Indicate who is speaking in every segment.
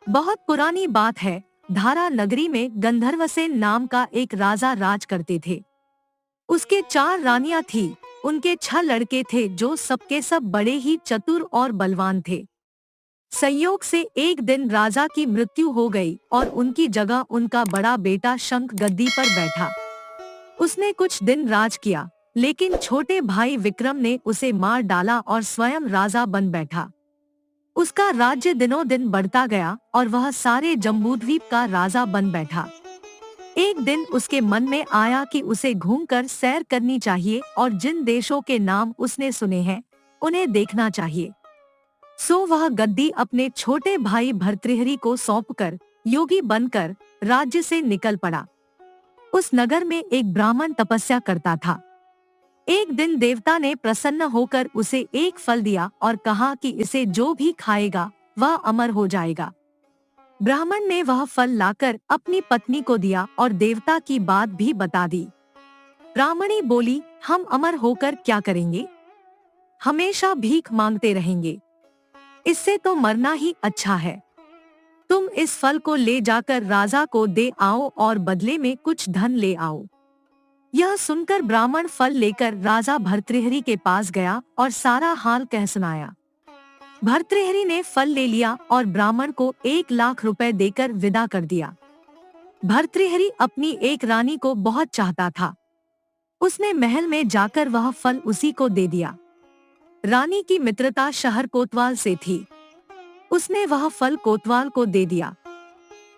Speaker 1: बहुत पुरानी बात है। धारा नगरी में गंधर्वसेन नाम का एक राजा राज करते थे। उसके 4 रानियां थी। उनके 6 लड़के थे जो सबके सब बड़े ही चतुर और बलवान थे। संयोग से एक दिन राजा की मृत्यु हो गई और उनकी जगह उनका बड़ा बेटा शंख गद्दी पर बैठा। उसने कुछ दिन राज किया, लेकिन छोटे भाई विक्रम ने उसे मार डाला और स्वयं राजा बन बैठा। उसका राज्य दिनों दिन बढ़ता गया और वह सारे जम्बूद्वीप का राजा बन बैठा। एक दिन उसके मन में आया कि उसे घूमकर सैर करनी चाहिए और जिन देशों के नाम उसने सुने हैं उन्हें देखना चाहिए। सो वह गद्दी अपने छोटे भाई भर्तृहरि को सौंपकर योगी बनकर राज्य से निकल पड़ा। उस नगर में एक ब्राह्मण तपस्या करता था। एक दिन देवता ने प्रसन्न होकर उसे एक फल दिया और कहा कि इसे जो भी खाएगा वह अमर हो जाएगा। ब्राह्मण ने वह फल लाकर अपनी पत्नी को दिया और देवता की बात भी बता दी। ब्राह्मणी बोली, हम अमर होकर क्या करेंगे? हमेशा भीख मांगते रहेंगे। इससे तो मरना ही अच्छा है। तुम इस फल को ले जाकर राजा को दे आओ और बदले में कुछ धन ले आओ। यह सुनकर ब्राह्मण फल लेकर राजा भर्तृहरि के पास गया और सारा हाल कह सुनाया। भर्तृहरि ने फल ले लिया और ब्राह्मण को 1 लाख रुपए देकर विदा कर दिया। भर्तृहरि अपनी एक रानी को बहुत चाहता था। उसने महल में जाकर वह फल उसी को दे दिया। रानी की मित्रता शहर कोतवाल से थी। उसने वह फल कोतवाल को दे दिया।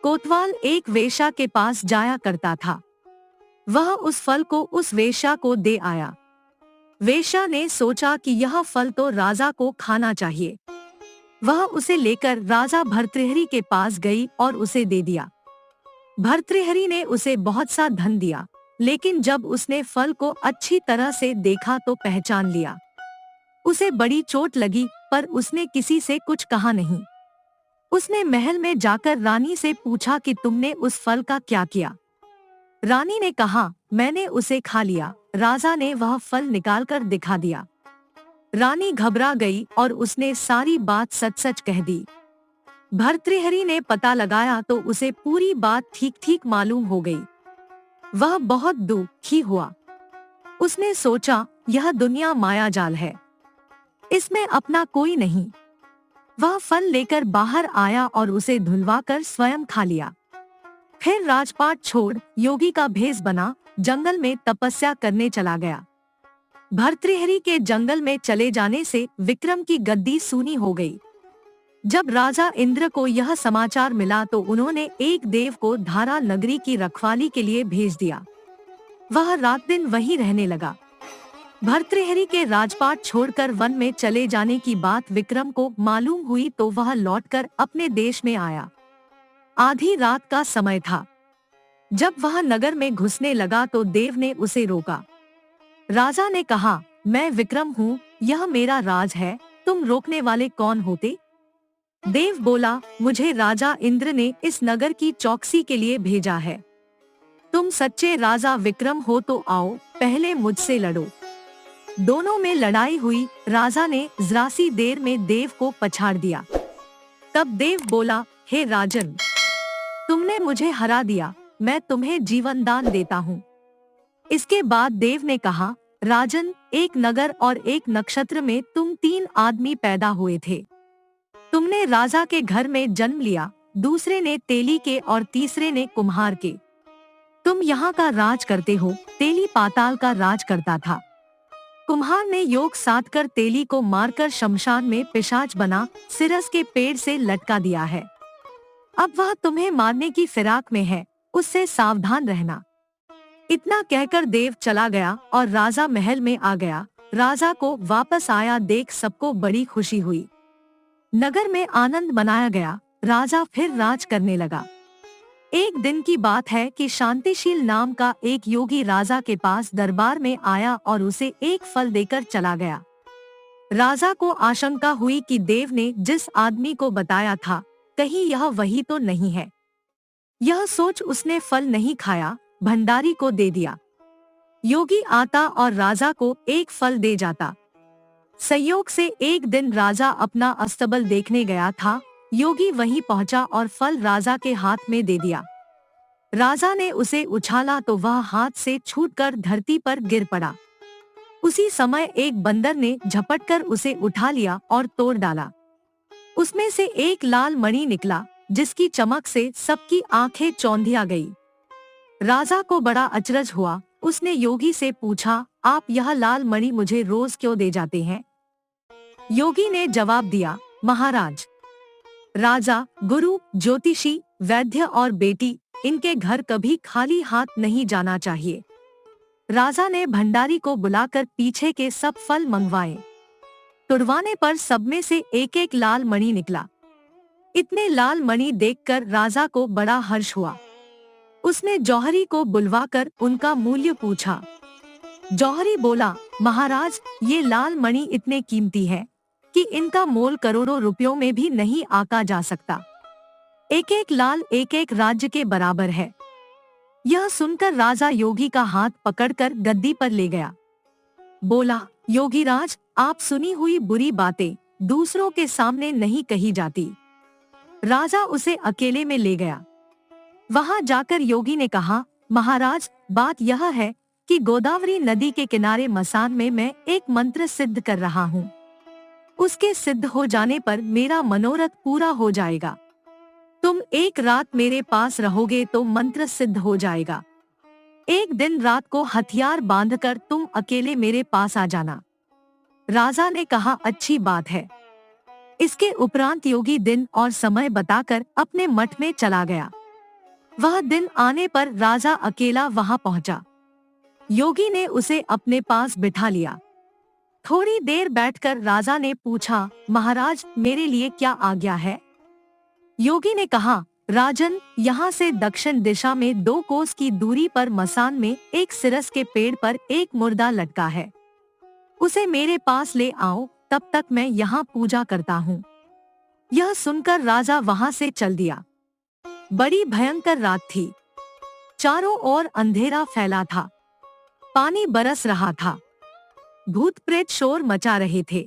Speaker 1: कोतवाल एक वेश्या के पास जाया करता था। वह उस फल को उस वेश्या को दे आया। वेश्या ने सोचा कि यह फल तो राजा को खाना चाहिए। वह उसे लेकर राजा भर्तृहरि के पास गई और उसे दे दिया। भर्तृहरि ने उसे बहुत सा धन दिया, लेकिन जब उसने फल को अच्छी तरह से देखा तो पहचान लिया। उसे बड़ी चोट लगी, पर उसने किसी से कुछ कहा नहीं। उसने महल में जाकर रानी से पूछा कि तुमने उस फल का क्या किया? रानी ने कहा, मैंने उसे खा लिया। राजा ने वह फल निकालकर दिखा दिया। रानी घबरा गई और उसने सारी बात सच सच कह दी। भर्तृहरि ने पता लगाया तो उसे पूरी बात ठीक ठीक मालूम हो गई। वह बहुत दुखी हुआ। उसने सोचा, यह दुनिया मायाजाल है, इसमें अपना कोई नहीं। वह फल लेकर बाहर आया और उसे धुलवाकर स्वयं खा लिया। फिर राजपाट छोड़ योगी का भेष बना जंगल में तपस्या करने चला गया। भर्तृहरि के जंगल में चले जाने से विक्रम की गद्दी सूनी हो गई। जब राजा इंद्र को यह समाचार मिला तो उन्होंने एक देव को धारा नगरी की रखवाली के लिए भेज दिया। वह रात दिन वहीं रहने लगा। भर्तृहरि के राजपाट छोड़कर वन में चले जाने की बात विक्रम को मालूम हुई तो वह लौटकर अपने देश में आया। आधी रात का समय था। जब वह नगर में घुसने लगा तो देव ने उसे रोका। राजा ने कहा, मैं विक्रम हूँ, यह मेरा राज है, तुम रोकने वाले कौन होते? देव बोला, मुझे राजा इंद्र ने इस नगर की चौकसी के लिए भेजा है। तुम सच्चे राजा विक्रम हो तो आओ, पहले मुझसे लड़ो। दोनों में लड़ाई हुई। राजा ने जरा सी देर में देव को पछाड़ दिया। तब देव बोला, हे राजन, तुमने मुझे हरा दिया, मैं तुम्हें जीवन दान देता हूँ। इसके बाद देव ने कहा, राजन, एक नगर और एक नक्षत्र में तुम 3 आदमी पैदा हुए थे। तुमने राजा के घर में जन्म लिया, दूसरे ने तेली के और तीसरे ने कुम्हार के। तुम यहाँ का राज करते हो। तेली पाताल का राज करता था। कुम्हार ने योग साधकर तेली को मारकर शमशान में पिशाच बना सिरस के पेड़ से लटका दिया है। अब वह तुम्हें मारने की फिराक में है, उससे सावधान रहना। इतना कहकर देव चला गया और राजा महल में आ गया। राजा को वापस आया देख सबको बड़ी खुशी हुई। नगर में आनंद मनाया गया। राजा फिर राज करने लगा। एक दिन की बात है कि शांतिशील नाम का एक योगी राजा के पास दरबार में आया और उसे एक फल देकर चला गया। राजा को आशंका हुई कि देव ने जिस आदमी को बताया था, कहीं यह वही तो नहीं है। यह सोच उसने फल नहीं खाया, भंडारी को दे दिया। योगी आता और राजा को एक फल दे जाता। संयोग से एक दिन राजा अपना अस्तबल देखने गया था योगी वहीं पहुंचा और फल राजा के हाथ में दे दिया। राजा ने उसे उछाला तो वह हाथ से छूटकर धरती पर गिर पड़ा। उसी समय एक बंदर ने झपटकर उसे उठा लिया और तोड़ डाला। उसमें से एक लाल मणि निकला, जिसकी चमक से सबकी आंखें चौंधिया गई। राजा को बड़ा अचरज हुआ। उसने योगी से पूछा, आप यह लाल मणि मुझे रोज क्यों दे जाते हैं? योगी ने जवाब दिया, महाराज, राजा, गुरु, ज्योतिषी, वैद्य और बेटी, इनके घर कभी खाली हाथ नहीं जाना चाहिए। राजा ने भंडारी को बुलाकर पीछे के सब फल मंगवाए। तुड़वाने पर सब में से एक एक लाल मणि निकला। इतने लाल मणि देखकर राजा को बड़ा हर्ष हुआ। उसने जौहरी को बुलवाकर उनका मूल्य पूछा। जौहरी बोला, महाराज, ये लाल मणि इतने कीमती हैं कि इनका मोल करोड़ों रुपयों में भी नहीं आका जा सकता। एक एक लाल एक एक राज्य के बराबर है। यह सुनकर राजा योगी का हाथ पकड़कर गद्दी पर ले गया। बोला, योगीराज, आप सुनी हुई बुरी बातें दूसरों के सामने नहीं कही जाती। राजा उसे अकेले में ले गया। वहां जाकर योगी ने कहा, महाराज, बात यह है कि गोदावरी नदी के किनारे मसान में मैं एक मंत्र सिद्ध कर रहा हूँ। उसके सिद्ध हो जाने पर मेरा मनोरथ पूरा हो जाएगा। तुम एक रात मेरे पास रहोगे तो मंत्र सिद्ध हो जाएगा। एक दिन रात को हथियार बांधकर तुम अकेले मेरे पास आ जाना। राजा ने कहा, अच्छी बात है। इसके उपरांत योगी दिन और समय बताकर अपने मठ में चला गया। वह दिन आने पर राजा अकेला वहां पहुंचा। योगी ने उसे अपने पास बिठा लिया। थोड़ी देर बैठकर राजा ने पूछा, महाराज, मेरे लिए क्या आज्ञा है? योगी ने कहा, राजन, यहाँ से दक्षिण दिशा में 2 कोस की दूरी पर मसान में एक सिरस के पेड़ पर एक मुर्दा लटका है। उसे मेरे पास ले आओ, तब तक मैं यहाँ पूजा करता हूँ। यह सुनकर राजा वहाँ से चल दिया। बड़ी भयंकर रात थी। चारों ओर अंधेरा फैला था। पानी बरस रहा था। भूत प्रेत शोर मचा रहे थे।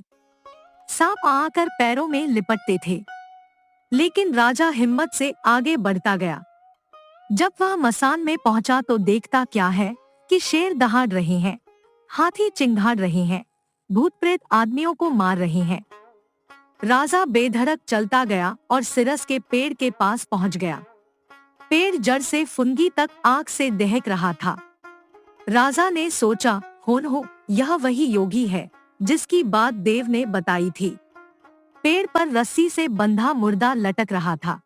Speaker 1: सांप आकर पैरों में लिपटते थे। लेकिन राजा हिम्मत से आगे बढ़ता गया। जब वह मसान में पहुंचा तो देखता क्या है कि शेर दहाड़ रहे हैं, हाथी चिंघाड़ रहे हैं, भूत प्रेत आदमियों को मार रहे हैं। राजा बेधड़क चलता गया और सिरस के पेड़ के पास पहुंच गया। पेड़ जड़ से फुनगी तक आग से दहक रहा था। राजा ने सोचा, हो यह वही योगी है जिसकी बात देव ने बताई थी। पेड़ पर रस्सी से बंधा मुर्दा लटक रहा था।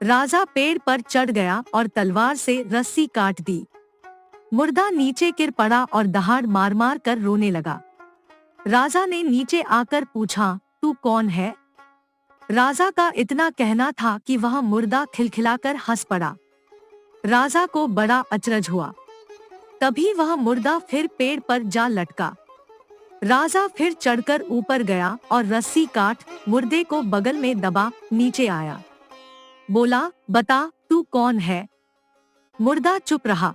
Speaker 1: राजा पेड़ पर चढ़ गया और तलवार से रस्सी काट दी। मुर्दा नीचे गिर पड़ा और दहाड़ मार मार कर रोने लगा। राजा ने नीचे आकर पूछा, तू कौन है? राजा का इतना कहना था कि वह मुर्दा खिलखिलाकर हंस पड़ा। राजा को बड़ा अचरज हुआ। तभी वह मुर्दा फिर पेड़ पर जा लटका। राजा फिर चढ़कर ऊपर गया और रस्सी काट मुर्दे को बगल में दबा नीचे आया। बोला, बता, तू कौन है? मुर्दा चुप रहा।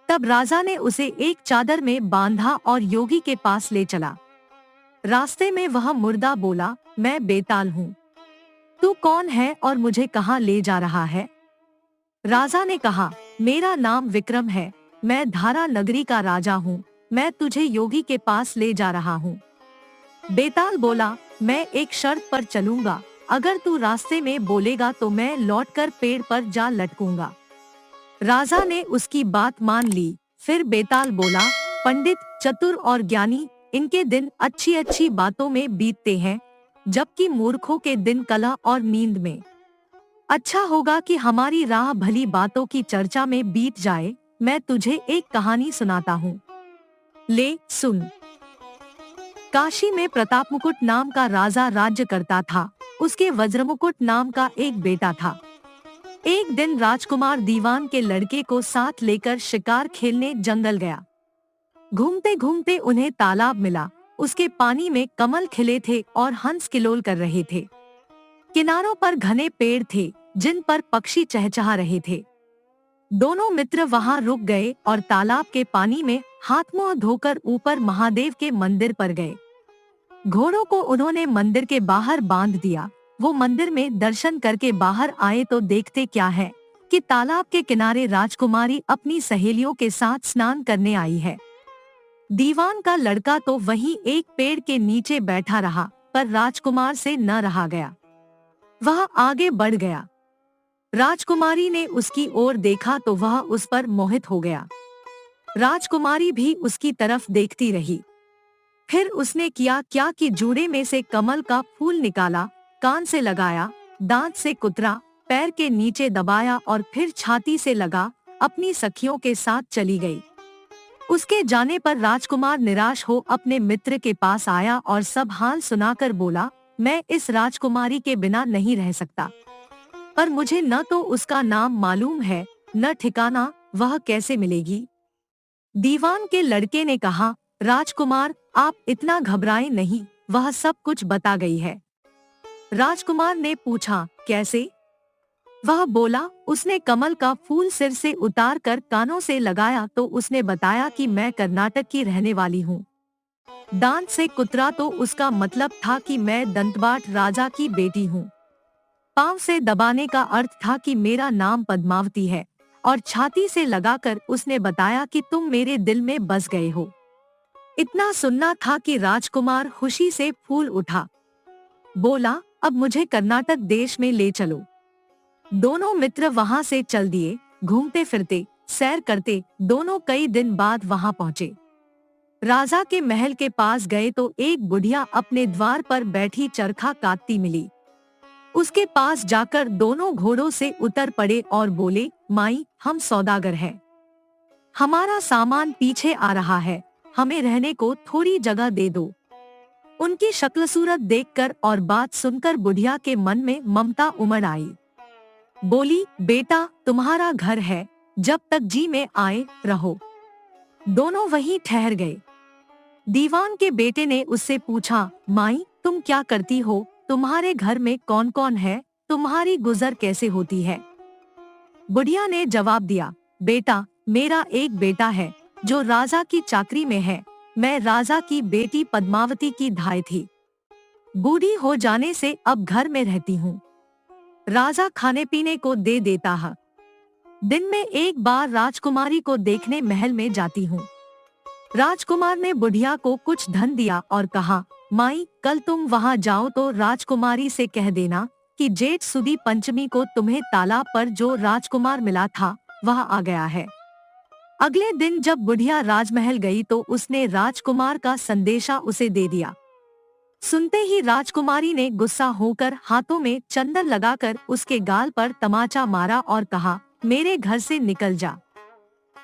Speaker 1: तब राजा ने उसे एक चादर में बांधा और योगी के पास ले चला। रास्ते में वह मुर्दा बोला, मैं बेताल हूँ। तू कौन है और मुझे कहाँ ले जा रहा है? राजा ने कहा, मेरा नाम विक्रम है, मैं धारा नगरी का राजा हूँ, मैं तुझे योगी के पास ले जा रहा हूँ। बेताल बोला, मैं एक शर्त पर चलूंगा, अगर तू रास्ते में बोलेगा तो मैं लौटकर पेड़ पर जा लटकूंगा। राजा ने उसकी बात मान ली। फिर बेताल बोला, पंडित, चतुर और ज्ञानी, इनके दिन अच्छी अच्छी बातों में बीतते हैं, जबकि मूर्खों के दिन कलह और नींद में। अच्छा होगा कि हमारी राह भली बातों की चर्चा में बीत जाए। मैं तुझे एक कहानी सुनाता हूँ, ले सुन। काशी में प्रतापमुकुट नाम का राजा राज्य करता था। उसके वज्रमुकुट नाम का एक बेटा था। एक दिन राजकुमार दीवान के लड़के को साथ लेकर शिकार खेलने जंगल गया। घूमते घूमते उन्हें तालाब मिला। उसके पानी में कमल खिले थे और हंस किलोल कर रहे थे। किनारों पर घने पेड़ थे जिन पर पक्षी चहचहा रहे थे। दोनों मित्र वहां रुक गए और तालाब के पानी में हाथ मुंह धोकर ऊपर महादेव के मंदिर पर गए। घोड़ों को उन्होंने मंदिर के बाहर बांध दिया। वो मंदिर में दर्शन करके बाहर आए तो देखते क्या है कि तालाब के किनारे राजकुमारी अपनी सहेलियों के साथ स्नान करने आई है। दीवान का लड़का तो वहीं एक पेड़ के नीचे बैठा रहा, पर राजकुमार से न रहा गया। वह आगे बढ़ गया। राजकुमारी ने उसकी ओर देखा तो वह उस पर मोहित हो गया। राजकुमारी भी उसकी तरफ देखती रही। फिर उसने किया क्या कि जूड़े में से कमल का फूल निकाला, कान से लगाया, दांत से कुतरा, पैर के नीचे दबाया और फिर छाती से लगा अपनी सखियों के साथ चली गई। उसके जाने पर राजकुमार निराश हो अपने मित्र के पास आया और सब हाल सुनाकर बोला, मैं इस राजकुमारी के बिना नहीं रह सकता, पर मुझे न तो उसका नाम मालूम है न ठिकाना, वह कैसे मिलेगी। दीवान के लड़के ने कहा, राजकुमार आप इतना घबराएं नहीं, वह सब कुछ बता गई है। राजकुमार ने पूछा, कैसे? वह बोला, उसने कमल का फूल सिर से उतार कर कानों से लगाया तो उसने बताया कि मैं कर्नाटक की रहने वाली हूँ। दांत से कुतरा तो उसका मतलब था कि मैं दंतबाट राजा की बेटी हूँ। पांव से दबाने का अर्थ था कि मेरा नाम पद्मावती है, और छाती से लगाकर उसने बताया कि तुम मेरे दिल में बस गए हो। इतना सुनना था कि राजकुमार खुशी से फूल उठा। बोला, अब मुझे कर्नाटक देश में ले चलो। दोनों मित्र वहां से चल दिए। घूमते फिरते, सैर करते दोनों कई दिन बाद वहां पहुंचे। राजा के महल के पास गए तो एक बुढ़िया अपने द्वार पर बैठी चरखा काटती मिली। उसके पास जाकर दोनों घोड़ों से उतर पड़े और बोले, माई हम सौदागर हैं, हमारा सामान पीछे आ रहा है, हमें रहने को थोड़ी जगह दे दो। उनकी शक्ल सूरत देखकर और बात सुनकर बुढ़िया के मन में ममता उमड़ आई। बोली, बेटा तुम्हारा घर है, जब तक जी में आए रहो। दोनों वहीं ठहर गए। दीवान के बेटे ने उससे पूछा, माई तुम क्या करती हो, तुम्हारे घर में कौन कौन है, तुम्हारी गुजर कैसे होती है? बुढ़िया ने जवाब दिया, बेटा मेरा एक बेटा है जो राजा की चाकरी में है, मैं राजा की बेटी पद्मावती की धाई थी। बूढ़ी हो जाने से अब घर में रहती हूँ। राजा खाने पीने को दे देता है, दिन में एक बार राजकुमारी को देखने महल में जाती हूँ। राजकुमार ने बुढ़िया को कुछ धन दिया और कहा, माई कल तुम वहाँ जाओ तो राजकुमारी से कह देना कि जेठ सुदी पंचमी को तुम्हें तालाब पर जो राजकुमार मिला था वह आ गया है। अगले दिन जब बुढ़िया राजमहल गई तो उसने राजकुमार का संदेशा उसे दे दिया। सुनते ही राजकुमारी ने गुस्सा होकर हाथों में चंदन लगाकर उसके गाल पर तमाचा मारा और कहा, मेरे घर से निकल जा।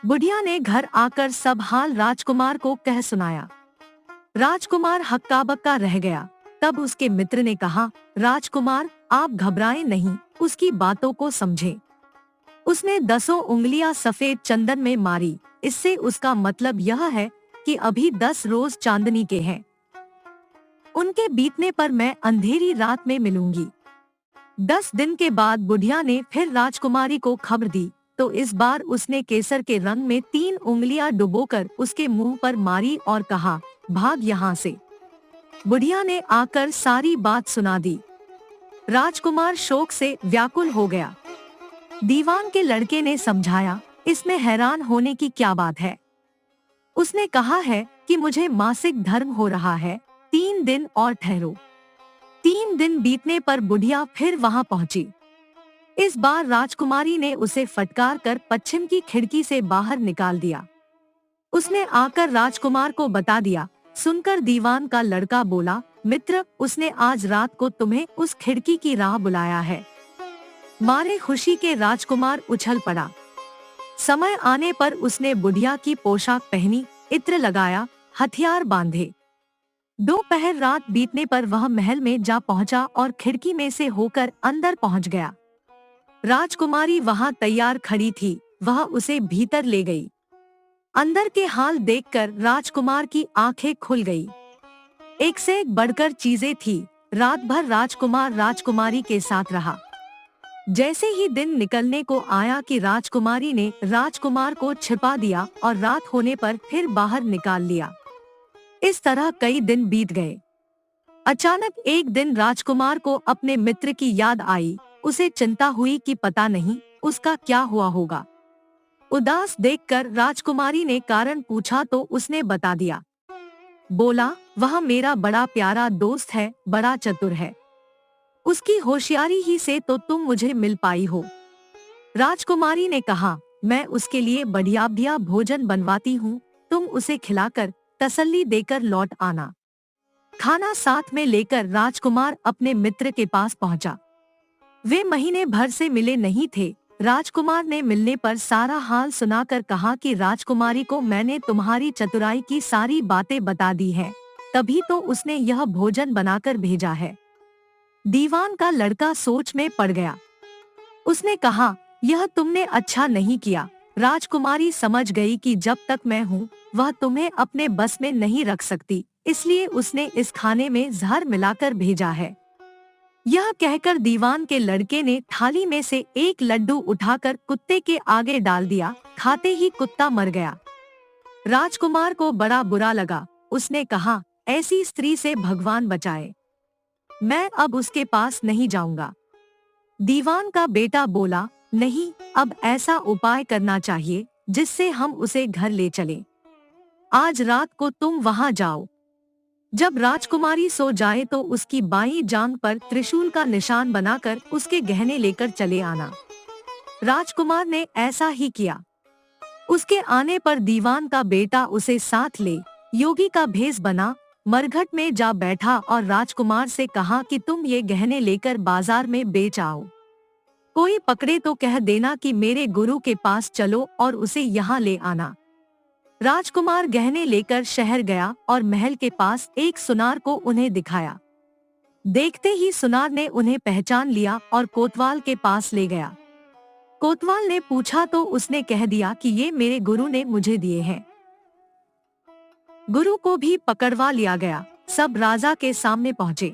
Speaker 1: बुढ़िया ने घर आकर सब हाल राजकुमार को कह सुनाया। राजकुमार हक्का बक्का रह गया। तब उसके मित्र ने कहा, राजकुमार आप घबराएं नहीं, उसकी बातों को समझें। उसने 10 उंगलियां सफेद चंदन में मारी, इससे उसका मतलब यह है कि अभी 10 रोज चांदनी के हैं। उनके बीतने पर मैं अंधेरी रात में मिलूंगी। 10 दिन के बाद बुढ़िया ने फिर राजकुमारी को खबर दी तो इस बार उसने केसर के रंग में 3 उंगलियां डुबोकर उसके मुंह पर मारी और कहा, भाग यहाँ से। बुढ़िया ने आकर सारी बात सुना दी। राजकुमार शोक से व्याकुल हो गया। दीवान के लड़के ने समझाया, इसमें हैरान होने की क्या बात है। उसने कहा है कि मुझे मासिक धर्म हो रहा है, 3 दिन और ठहरो। 3 दिन बीतने पर बुढ़िया फिर वहां पहुंची। इस बार राजकुमारी ने उसे फटकार कर पश्चिम की खिड़की से बाहर निकाल दिया। उसने आकर राजकुमार को बता दिया। सुनकर दीवान का लड़का बोला, मित्र उसने आज रात को तुम्हें उस खिड़की की राह बुलाया है। मारे खुशी के राजकुमार उछल पड़ा। समय आने पर उसने बुढ़िया की पोशाक पहनी, इत्र लगाया, हथियार बांधे। दोपहर रात बीतने पर वह महल में जा पहुंचा और खिड़की में से होकर अंदर पहुंच गया। राजकुमारी वहां तैयार खड़ी थी, वह उसे भीतर ले गई। अंदर के हाल देखकर राजकुमार की आंखें खुल गई। एक से एक बढ़कर चीजें थी। रात भर राजकुमार राजकुमारी के साथ रहा। जैसे ही दिन निकलने को आया कि राजकुमारी ने राजकुमार को छिपा दिया और रात होने पर फिर बाहर निकाल लिया। इस तरह कई दिन बीत गए। अचानक एक दिन राजकुमार को अपने मित्र की याद आई। उसे चिंता हुई कि पता नहीं उसका क्या हुआ होगा। उदास देखकर राजकुमारी ने कारण पूछा तो उसने बता दिया। बोला, वह मेरा बड़ा प्यारा दोस्त है, बड़ा चतुर है। उसकी होशियारी ही से तो तुम मुझे मिल पाई हो। राजकुमारी ने कहा, मैं उसके लिए बढ़िया भोजन बनवाती हूँ, तुम उसे खिलाकर तसल्ली देकर लौट आना। खाना साथ में लेकर राजकुमार अपने मित्र के पास पहुंचा। वे महीने भर से मिले नहीं थे। राजकुमार ने मिलने पर सारा हाल सुनाकर कहा कि राजकुमारी को मैंने तुम्हारी चतुराई की सारी बातें बता दी हैं, तभी तो उसने यह भोजन बनाकर भेजा है। दीवान का लड़का सोच में पड़ गया। उसने कहा, यह तुमने अच्छा नहीं किया। राजकुमारी समझ गई कि जब तक मैं हूँ वह तुम्हें अपने बस में नहीं रख सकती, इसलिए उसने इस खाने में जहर मिलाकर भेजा है। यह कहकर दीवान के लड़के ने थाली में से एक लड्डू उठाकर कुत्ते के आगे डाल दिया। खाते ही कुत्ता मर गया। राजकुमार को बड़ा बुरा लगा। उसने कहा, ऐसी स्त्री से भगवान बचाए, मैं अब उसके पास नहीं जाऊंगा। दीवान का बेटा बोला, नहीं, अब ऐसा उपाय करना चाहिए जिससे हम उसे घर ले चलें। आज रात को तुम वहां जाओ। जब राजकुमारी सो जाए तो उसकी बाईं जांघ पर त्रिशूल का निशान बनाकर उसके गहने लेकर चले आना। राजकुमार ने ऐसा ही किया। उसके आने पर दीवान का बेटा उसे साथ ले योगी का भेष बना, मरघट में जा बैठा और राजकुमार से कहा कि तुम ये गहने लेकर बाजार में बेच आओ। कोई पकड़े तो कह देना कि मेरे गुरु के पास चलो और उसे यहाँ ले आना। राजकुमार गहने लेकर शहर गया और महल के पास एक सुनार को उन्हें दिखाया। देखते ही सुनार ने उन्हें पहचान लिया और कोतवाल के पास ले गया। कोतवाल ने पूछा तो उसने कह दिया कि ये मेरे गुरु ने मुझे दिए हैं। गुरु को भी पकड़वा लिया गया। सब राजा के सामने पहुँचे।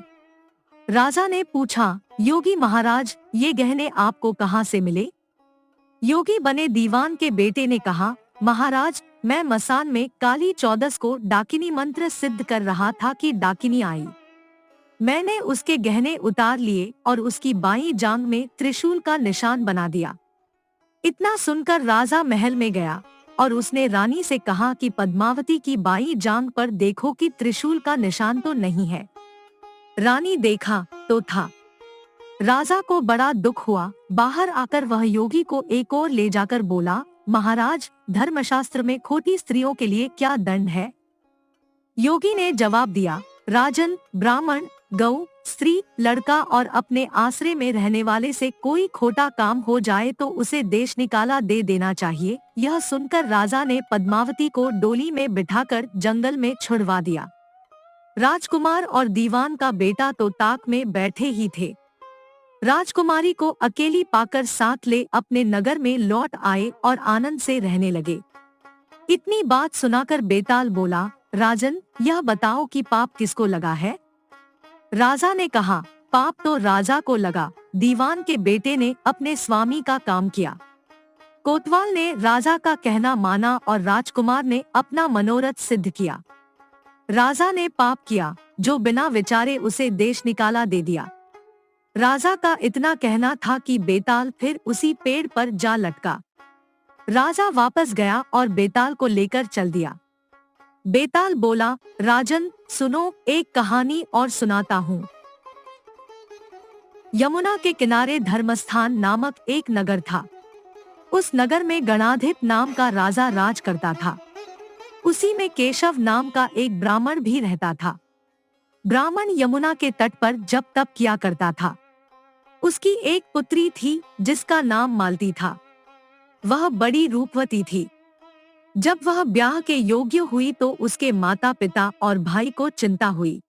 Speaker 1: राजा ने पूछा, योगी महाराज, ये गहने आपको कहाँ से मिले? योगी बने दीवान के बेटे ने कहा, महाराज, मैं मसान में काली चौदस को डाकिनी मंत्र सिद्ध कर रहा था कि डाकिनी आई। मैंने उसके गहने उतार लिए और उसकी बाईं जांघ में त्रिशूल का निशान बना दिया। इतना सुनकर राजा महल में गया और उसने रानी से कहा कि पद्मावती की बाईं जांघ पर देखो कि त्रिशूल का निशान तो नहीं है। रानी देखा तो था। राजा को बड़ा दुख हुआ। बाहर आकर वह योगी को एक ओर ले जाकर बोला, महाराज, धर्मशास्त्र में खोटी स्त्रियों के लिए क्या दंड है? योगी ने जवाब दिया, राजन, ब्राह्मण, गौ, स्त्री, लड़का और अपने आश्रय में रहने वाले से कोई खोटा काम हो जाए तो उसे देश निकाला दे देना चाहिए। यह सुनकर राजा ने पद्मावती को डोली में बिठाकर जंगल में छुड़वा दिया। राजकुमार और दीवान का बेटा तो ताक में बैठे ही थे। राजकुमारी को अकेली पाकर साथ ले अपने नगर में लौट आए और आनंद से रहने लगे। इतनी बात सुनाकर बेताल बोला, राजन, यह बताओ कि पाप किसको लगा है? राजा ने कहा, पाप तो राजा को लगा। दीवान के बेटे ने अपने स्वामी का काम किया। कोतवाल ने राजा का कहना माना और राजकुमार ने अपना मनोरथ सिद्ध किया। राजा ने पाप किया, जो बिना विचारे उसे देश निकाला दे दिया। राजा का इतना कहना था कि बेताल फिर उसी पेड़ पर जा लटका। राजा वापस गया और बेताल को लेकर चल दिया। बेताल बोला, राजन, सुनो, एक कहानी और सुनाता हूँ। यमुना के किनारे धर्मस्थान नामक एक नगर था। उस नगर में गणाधिप नाम का राजा राज करता था। उसी में केशव नाम का एक ब्राह्मण भी रहता था। ब्राह्मण यमुना के तट पर जप तप किया करता था। उसकी एक पुत्री थी जिसका नाम मालती था। वह बड़ी रूपवती थी। जब वह ब्याह के योग्य हुई तो उसके माता पिता और भाई को चिंता हुई।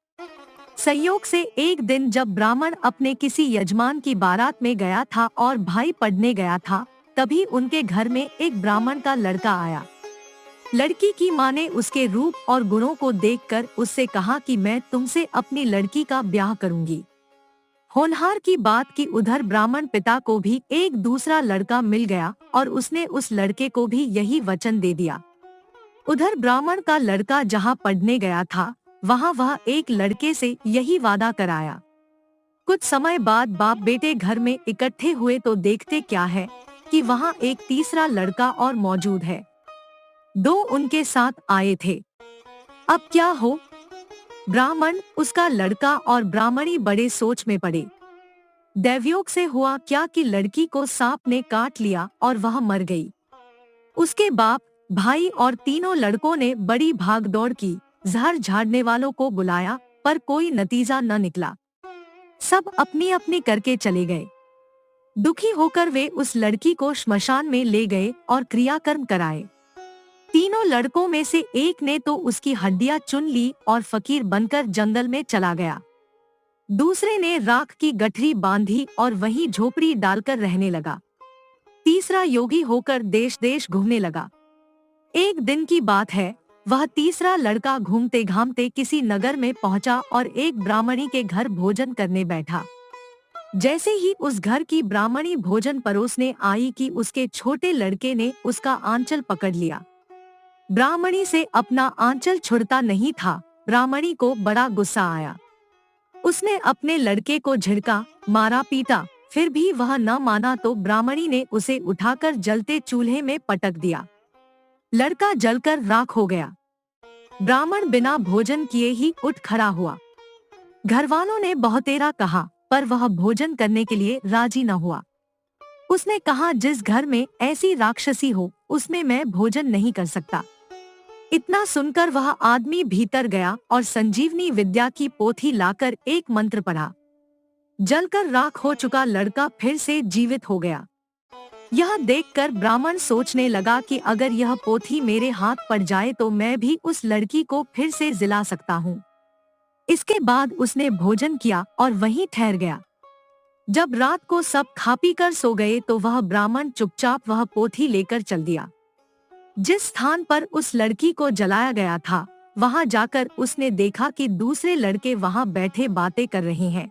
Speaker 1: संयोग से एक दिन जब ब्राह्मण अपने किसी यजमान की बारात में गया था और भाई पढ़ने गया था, तभी उनके घर में एक ब्राह्मण का लड़का आया। लड़की की माँ ने उसके रूप और गुणों को देखकर उससे कहा कि मैं तुमसे अपनी लड़की का ब्याह करूंगी। होनहार की बात कि उधर ब्राह्मण पिता को भी एक दूसरा लड़का मिल गया और उसने उस लड़के को भी यही वचन दे दिया। उधर ब्राह्मण का लड़का जहाँ पढ़ने गया था वहाँ वह एक लड़के से यही वादा कराया। कुछ समय बाद बाप बेटे घर में इकट्ठे हुए तो देखते क्या है कि वहाँ एक तीसरा लड़का और मौजूद है। दो उनके साथ आए थे। अब क्या हो? ब्राह्मण, उसका लड़का और ब्राह्मणी बड़े सोच में पड़े। दैवयोग से हुआ क्या कि लड़की को सांप ने काट लिया और वह मर गई। उसके बाप, भाई और तीनों लड़कों ने बड़ी भागदौड़ की, जहर झाड़ने वालों को बुलाया, पर कोई नतीजा न निकला। सब अपनी अपनी करके चले गए। दुखी होकर वे उस लड़की को श्मशान में ले गए और क्रियाकर्म कराए। तीनों लड़कों में से एक ने तो उसकी हड्डियां चुन ली और फकीर बनकर जंगल में चला गया। दूसरे ने राख की गठरी बांधी और वहीं झोपड़ी डालकर रहने लगा। तीसरा योगी होकर देश देश घूमने लगा। एक दिन की बात है, वह तीसरा लड़का घूमते घामते किसी नगर में पहुंचा और एक ब्राह्मणी के घर भोजन करने बैठा। जैसे ही उस घर की ब्राह्मणी भोजन परोसने आई कि उसके छोटे लड़के ने उसका आंचल पकड़ लिया। ब्राह्मणी से अपना आंचल छुड़ता नहीं था। ब्राह्मणी को बड़ा गुस्सा आया। उसने अपने लड़के को झिड़का, मारा, पीटा, फिर भी वह न माना तो ब्राह्मणी ने उसे उठाकर जलते चूल्हे में पटक दिया। लड़का जलकर राख हो गया। ब्राह्मण बिना भोजन किए ही उठ खड़ा हुआ। घरवालों ने बहुतेरा कहा, पर वह भोजन करने के लिए राजी न हुआ। उसने कहा, जिस घर में ऐसी राक्षसी हो उसमें मैं भोजन नहीं कर सकता। इतना सुनकर वह आदमी भीतर गया और संजीवनी विद्या की पोथी लाकर एक मंत्र पढ़ा। जलकर राख हो चुका लड़का फिर से जीवित हो गया। यह देखकर ब्राह्मण सोचने लगा कि अगर यह पोथी मेरे हाथ पड़ जाए तो मैं भी उस लड़की को फिर से जिला सकता हूँ। इसके बाद उसने भोजन किया और वहीं ठहर गया। जब रात को सब खा पी कर सो गए तो वह ब्राह्मण चुपचाप वह पोथी लेकर चल दिया। जिस स्थान पर उस लड़की को जलाया गया था, वहां जाकर उसने देखा कि दूसरे लड़के वहां बैठे बातें कर रहे हैं।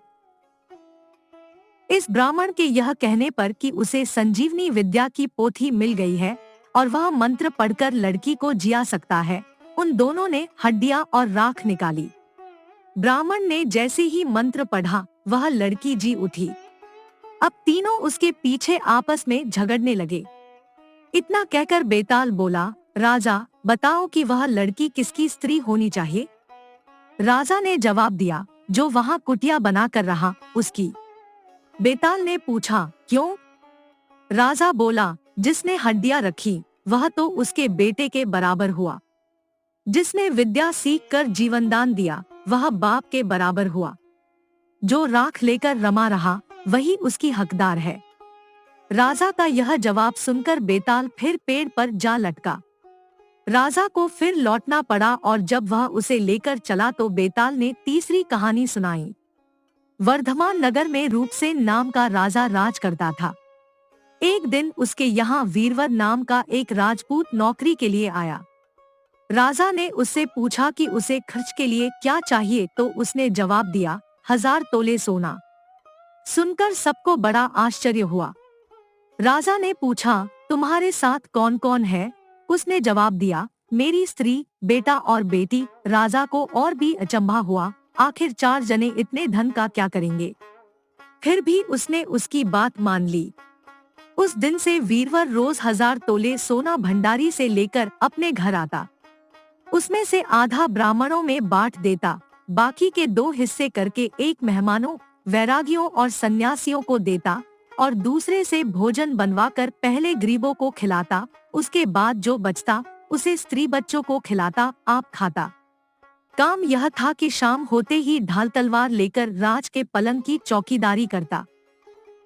Speaker 1: इस ब्राह्मण के यह कहने पर कि उसे संजीवनी विद्या की पोथी मिल गई है और वह मंत्र पढ़कर लड़की को जिया सकता है, उन दोनों ने हड्डियां और राख निकाली। ब्राह्मण ने जैसे ही मंत्र पढ़ा, वह लड़की जी उठी। अब तीनों उसके पीछे आपस में झगड़ने लगे। इतना कहकर बेताल बोला, राजा बताओ कि वह लड़की किसकी स्त्री होनी चाहिए? राजा ने जवाब दिया, जो वहाँ कुटिया बना कर रहा उसकी। बेताल ने पूछा, क्यों? राजा बोला, जिसने हड्डियां रखी वह तो उसके बेटे के बराबर हुआ। जिसने विद्या सीख कर जीवनदान दिया वह बाप के बराबर हुआ। जो राख लेकर रमा रहा वही उसकी हकदार है। राजा का यह जवाब सुनकर बेताल फिर पेड़ पर जा लटका। राजा को फिर लौटना पड़ा और जब वह उसे लेकर चला तो बेताल ने तीसरी कहानी सुनाई। वर्धमान नगर में रूपसेन नाम का राजा राज करता था। एक दिन उसके यहाँ वीरवर नाम का एक राजपूत नौकरी के लिए आया। राजा ने उससे पूछा कि उसे खर्च के लिए क्या चाहिए तो उसने जवाब दिया, 1000 तोले सोना। सुनकर सबको बड़ा आश्चर्य हुआ। राजा ने पूछा, तुम्हारे साथ कौन कौन है? उसने जवाब दिया, मेरी स्त्री, बेटा और बेटी। राजा को और भी अचंभा हुआ, आखिर 4 जने इतने धन का क्या करेंगे? फिर भी उसने उसकी बात मान ली। उस दिन से वीरवर रोज 1000 तोले सोना भंडारी से लेकर अपने घर आता। उसमें से आधा ब्राह्मणों में बांट देता, बाकी के 2 हिस्से करके एक मेहमानों, वैरागियों और सन्यासियों को देता और दूसरे से भोजन बनवाकर पहले गरीबों को खिलाता, उसके बाद जो बचता उसे स्त्री बच्चों को खिलाता, आप खाता। काम यह था कि शाम होते ही ढाल तलवार लेकर राज के पलंग की चौकीदारी करता।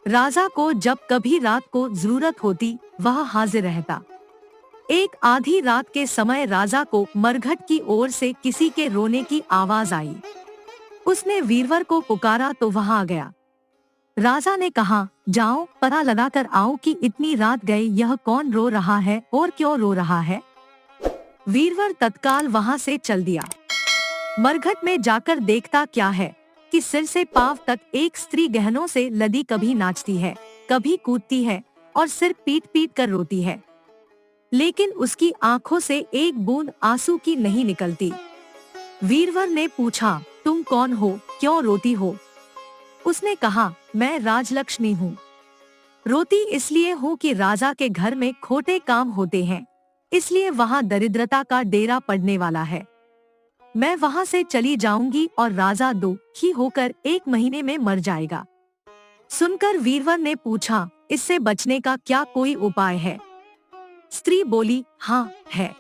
Speaker 1: राजा को जब कभी रात को जरूरत होती वह हाजिर रहता। एक आधी रात के समय राजा को मरघट की ओर से किसी के रोने की आवाज आई। उसने वीरवर को पुकारा तो वहां आ गया। राजा ने कहा, जाओ पता लगाकर आओ कि इतनी रात गए यह कौन रो रहा है और क्यों रो रहा है। वीरवर तत्काल वहां से चल दिया। मरघट में जाकर देखता क्या है कि सिर से पांव तक एक स्त्री गहनों से लदी कभी नाचती है, कभी कूदती है और सिर पीट पीट कर रोती है, लेकिन उसकी आंखों से एक बूंद आंसू की नहीं निकलती। वीरवर ने पूछा, तुम कौन हो, क्यों रोती हो? उसने कहा, मैं राजलक्ष्मी हूँ। रोती इसलिए हूँ कि राजा के घर में खोटे काम होते हैं, इसलिए वहाँ दरिद्रता का डेरा पड़ने वाला है। मैं वहाँ से चली जाऊंगी और राजा दुखी होकर 1 महीने में मर जाएगा। सुनकर वीरवर ने पूछा, इससे बचने का क्या कोई उपाय है? स्त्री बोली, हाँ है।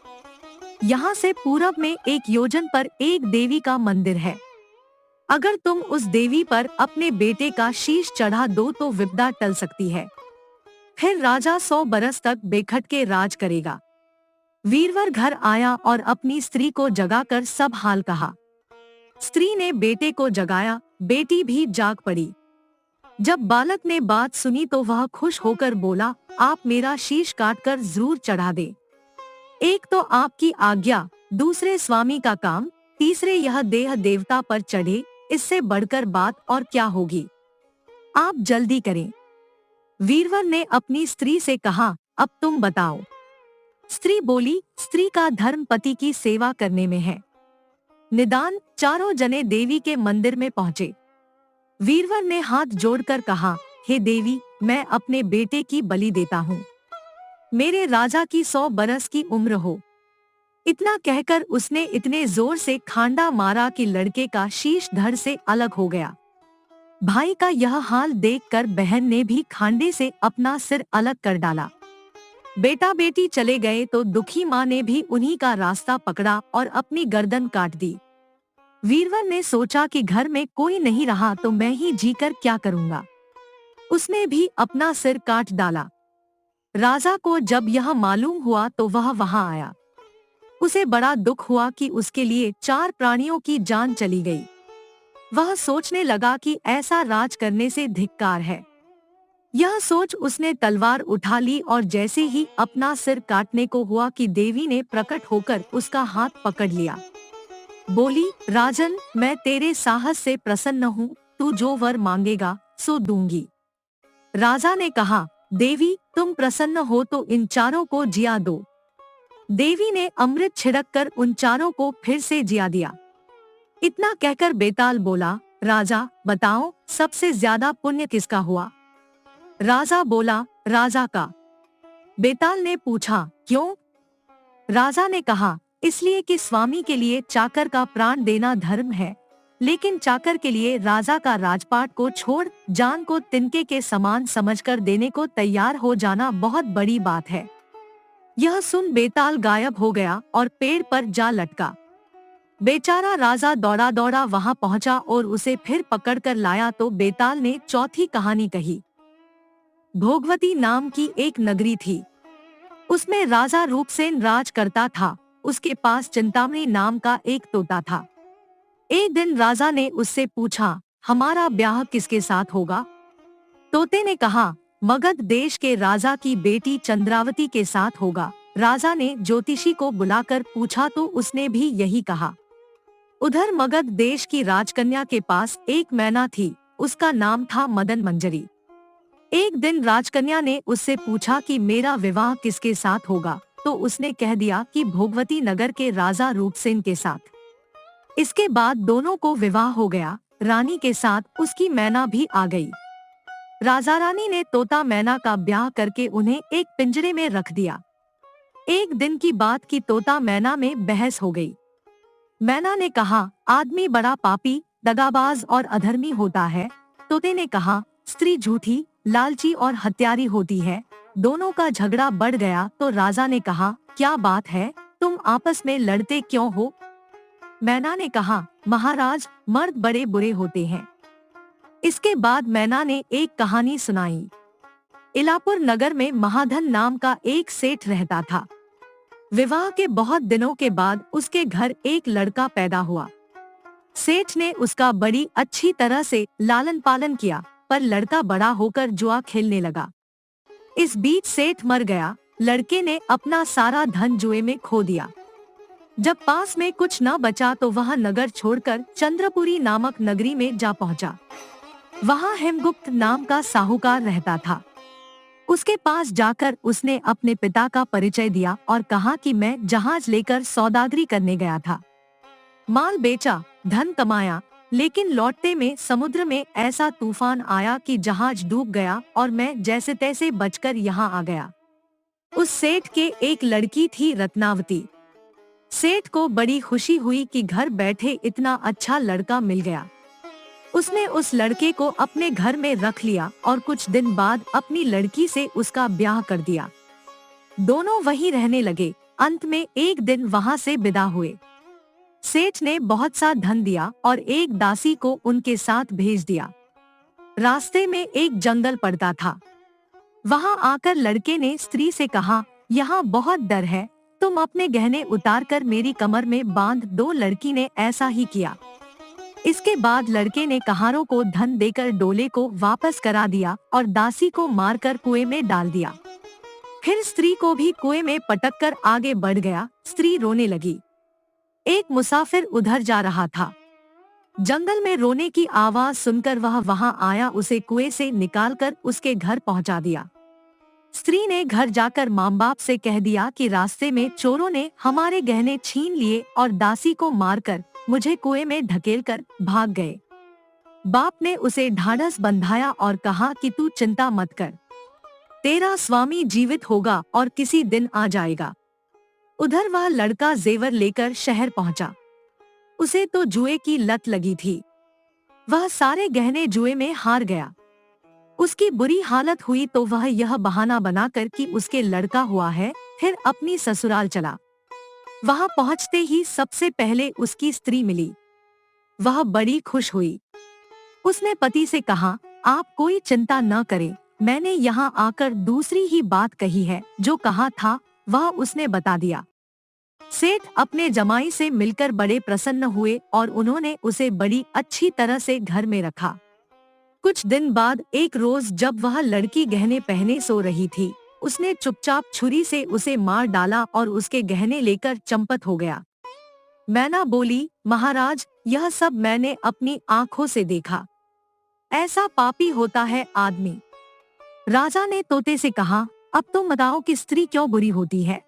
Speaker 1: यहाँ से पूरब में 1 योजन पर एक देवी का मंदिर है। अगर तुम उस देवी पर अपने बेटे का शीश चढ़ा दो तो विपदा टल सकती है। फिर राजा 100 बरस तक बेखटके राज करेगा। वीरवर घर आया और अपनी स्त्री को जगाकर सब हाल कहा। स्त्री ने बेटे को जगाया, बेटी भी जाग पड़ी। जब बालक ने बात सुनी तो वह खुश होकर बोला, आप मेरा शीश काटकर जरूर चढ़ा दे। एक तो आपकी आज्ञा, दूसरे स्वामी का काम, तीसरे यह देह देवता पर चढ़े, इससे बढ़कर बात और क्या होगी? आप जल्दी करें। वीरवर ने अपनी स्त्री से कहा, अब तुम बताओ। स्त्री बोली, स्त्री का धर्म पति की सेवा करने में है। निदान चारों जने देवी के मंदिर में पहुँचे। वीरवर ने हाथ जोड़कर कहा, हे देवी, मैं अपने बेटे की बलि देता हूँ। मेरे राजा की 100 बरस की उम्र हो। इतना कहकर उसने इतने जोर से खांडा मारा कि लड़के का शीश धड़ से अलग हो गया। भाई का यह हाल देखकर बहन ने भी खांडे से अपना सिर अलग कर डाला। बेटा बेटी चले गए तो दुखी माँ ने भी उन्हीं का रास्ता पकड़ा और अपनी गर्दन काट दी। वीरवर ने सोचा कि घर में कोई नहीं रहा तो मैं ही जीकर क्या करूँगा। उसने भी अपना सिर काट डाला। राजा को जब यह मालूम हुआ तो वह वहां आया। उसे बड़ा दुख हुआ कि उसके लिए 4 प्राणियों की जान चली गई। वह सोचने लगा कि ऐसा राज करने से धिक्कार है। यह सोच उसने तलवार उठा ली और जैसे ही अपना सिर काटने को हुआ कि देवी ने प्रकट होकर उसका हाथ पकड़ लिया। बोली, राजन, मैं तेरे साहस से प्रसन्न हूँ, तू जो वर मांगेगा सो दूंगी। राजा ने कहा, देवी, तुम प्रसन्न हो तो इन चारों को जिया दो। देवी ने अमृत छिड़ककर उन चारों को फिर से जिया दिया। इतना कहकर बेताल बोला, राजा बताओ, सबसे ज्यादा पुण्य किसका हुआ? राजा बोला, राजा का। बेताल ने पूछा, क्यों? राजा ने कहा, इसलिए कि स्वामी के लिए चाकर का प्राण देना धर्म है, लेकिन चाकर के लिए राजा का राजपाट को छोड़ जान को तिनके के समान समझकर देने को तैयार हो जाना बहुत बड़ी बात है। यह सुन बेताल गायब हो गया और पेड़ पर जा लटका। बेचारा राजा दौड़ा दौड़ा वहां पहुंचा और उसे फिर पकड़कर लाया तो बेताल ने चौथी कहानी कही। भोगवती नाम की एक नगरी थी। उसमें राजा रूपसेन राज करता था। उसके पास चिंतामणि नाम का एक तोता था। एक दिन राजा ने उससे पूछा, हमारा ब्याह किसके साथ होगा? तोते ने कहा, मगध देश के राजा की बेटी चंद्रावती के साथ होगा। राजा ने ज्योतिषी को बुलाकर पूछा तो उसने भी यही कहा। उधर मगध देश की राजकन्या के पास एक मैना थी, उसका नाम था मदन मंजरी। एक दिन राजकन्या ने उससे पूछा कि मेरा विवाह किसके साथ होगा, तो उसने कह दिया कि भोगवती नगर के राजा रूपसेन के साथ। इसके बाद दोनों को विवाह हो गया। रानी के साथ उसकी मैना भी आ गई। राजा रानी ने तोता मैना का ब्याह करके उन्हें एक पिंजरे में रख दिया। एक दिन की बात की तोता मैना में बहस हो गई। मैना ने कहा, आदमी बड़ा पापी, दगाबाज और अधर्मी होता है। तोते ने कहा, स्त्री झूठी, लालची और हत्यारी होती है। दोनों का झगड़ा बढ़ गया तो राजा ने कहा, क्या बात है, तुम आपस में लड़ते क्यों हो? मैना ने कहा, महाराज, मर्द बड़े बुरे होते हैं। इसके बाद मैना ने एक कहानी सुनाई। इलापुर नगर में महाधन नाम का एक सेठ रहता था। विवाह के बहुत दिनों के बाद उसके घर एक लड़का पैदा हुआ। सेठ ने उसका बड़ी अच्छी तरह से लालन पालन किया, पर लड़का बड़ा होकर जुआ खेलने लगा। इस बीच सेठ मर गया। लड़के ने अपना सारा धन जुए में खो दिया। जब पास में कुछ न बचा तो वह नगर छोड़कर चंद्रपुरी नामक नगरी में जा पहुंचा। वहां हेमगुप्त नाम का साहूकार रहता था। उसके पास जाकर उसने अपने पिता का परिचय दिया और कहा कि मैं जहाज लेकर सौदागरी करने गया था। माल बेचा, धन कमाया, लेकिन लौटते में समुद्र में ऐसा तूफान आया कि जहाज डूब गया और मैं जैसे तैसे बचकर यहाँ आ गया। उस सेठ के एक लड़की थी रत्नावती। सेठ को बड़ी खुशी हुई कि घर बैठे इतना अच्छा लड़का मिल गया। उसने उस लड़के को अपने घर में रख लिया और कुछ दिन बाद अपनी लड़की से उसका ब्याह कर दिया। दोनों वहीं रहने लगे। अंत में एक दिन वहां से विदा हुए। सेठ ने बहुत सा धन दिया और एक दासी को उनके साथ भेज दिया। रास्ते में एक जंगल पड़ता था। वहां आकर लड़के ने स्त्री से कहा, यहाँ बहुत डर है, तुम अपने गहने उतार कर मेरी कमर में बांध दो। लड़की ने ऐसा ही किया। इसके बाद लड़के ने कहारों को धन देकर डोले को वापस करा दिया और दासी को मारकर कुएं में डाल दिया। फिर स्त्री को भी कुएं में पटक कर आगे बढ़ गया। स्त्री रोने लगी। एक मुसाफिर उधर जा रहा था। जंगल में रोने की आवाज सुनकर वह वहां आया, उसे कुएं से निकालकर उसके घर पहुंचा दिया। स्त्री ने घर जाकर माँ बाप से कह दिया कि रास्ते में चोरों ने हमारे गहने छीन लिए और दासी को मारकर मुझे कुएं में ढकेलकर भाग गए। बाप ने उसे ढाढ़स बंधाया और कहा कि तू चिंता मत कर, तेरा स्वामी जीवित होगा और किसी दिन आ जाएगा। उधर वह लड़का जेवर लेकर शहर पहुंचा। उसे तो जुए की लत लगी थी। वह सारे गहने जुए में हार गया। उसकी बुरी हालत हुई तो वह यह बहाना बनाकर कि उसके लड़का हुआ है, फिर अपनी ससुराल चला। वहां पहुंचते ही सबसे पहले उसकी स्त्री मिली। वह बड़ी खुश हुई। उसने पति से कहा, आप कोई चिंता न करें, मैंने यहाँ आकर दूसरी ही बात कही है, जो कहा था वह उसने बता दिया। सेठ अपने जमाई से मिलकर बड़े प्रसन्न हुए और उन्होंने उसे बड़ी अच्छी तरह से घर में रखा। कुछ दिन बाद एक रोज जब वह लड़की गहने पहने सो रही थी, उसने चुपचाप छुरी से उसे मार डाला और उसके गहने लेकर चंपत हो गया। मैना बोली, महाराज, यह सब मैंने अपनी आंखों से देखा। ऐसा पापी होता है आदमी। राजा ने तोते से कहा, अब तुम बताओ कि स्त्री क्यों बुरी होती है।